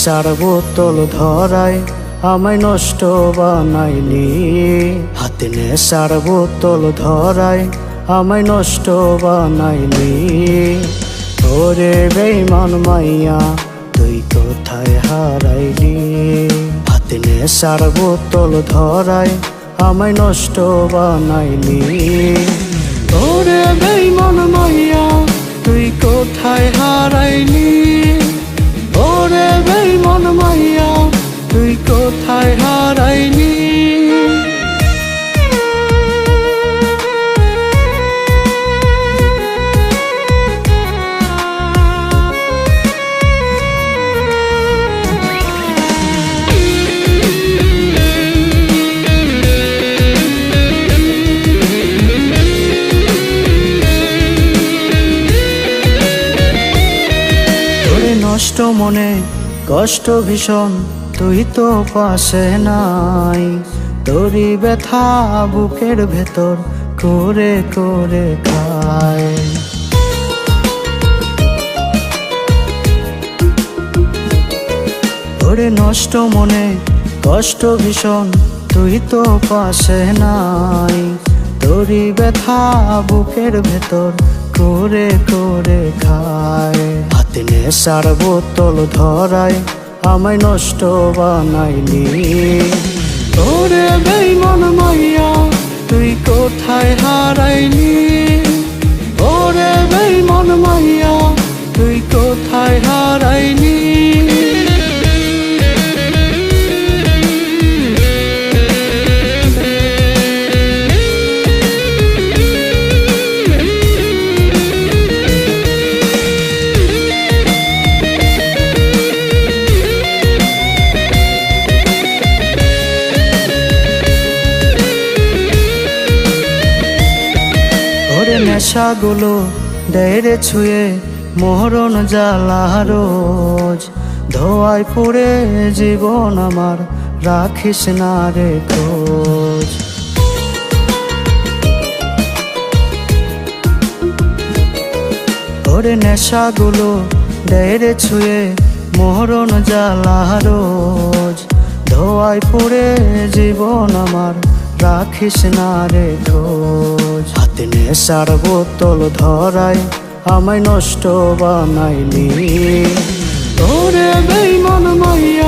নেশার বোতল ধরায় আমায় নষ্ট বানাইলি। হাতে নেশার বোতল ধরায় আমায় নষ্ট বানাইলি। ওরে বেঈমান মাইয়া তুই কোথায় হারাইলি। হাতে নেশার বোতল ধরায় আমায় নষ্ট বানাইলি। ওরে বেঈমান মাইয়া তুই কোথায় হারাইলি। ওরে বেঈমান মাইয়া তুই কোথায় হারাইলি। নষ্ট মনে কষ্ট ভীষণ তুই তো পাশে নাই। তোরই ব্যথা বুকের ভেতর করে করে খায়। ওরে নষ্ট মনে কষ্ট ভীষণ তুই তো পাশে নাই। তোরই ব্যথা বুকের ভেতর করে করে খায়। হাতে নেশার বোতল ধরায় আমায় নষ্ট বানাইলি। ওরে বেঈমান মাইয়া তুই কোথায় হারাইলি। ওরে বেঈমান মাইয়া তুই কোথায় হারাইলি। নেশাগুলো দেরে ছুঁয়ে মরণ জ্বালা রোজ। ধোয়ায় পুড়ে জীবন আমার রাখিস না রে খোঁজ। ওরে নেশাগুলো দেরে ছুঁয়ে মরণ জ্বালা রোজ। ধোয়ায় পুড়ে জীবন আমার রাখিস না রে খোঁজ। হাতে নেশার বোতল ধরায় আমায় নষ্ট বানাইলি। ওরে বেঈমান মাইয়া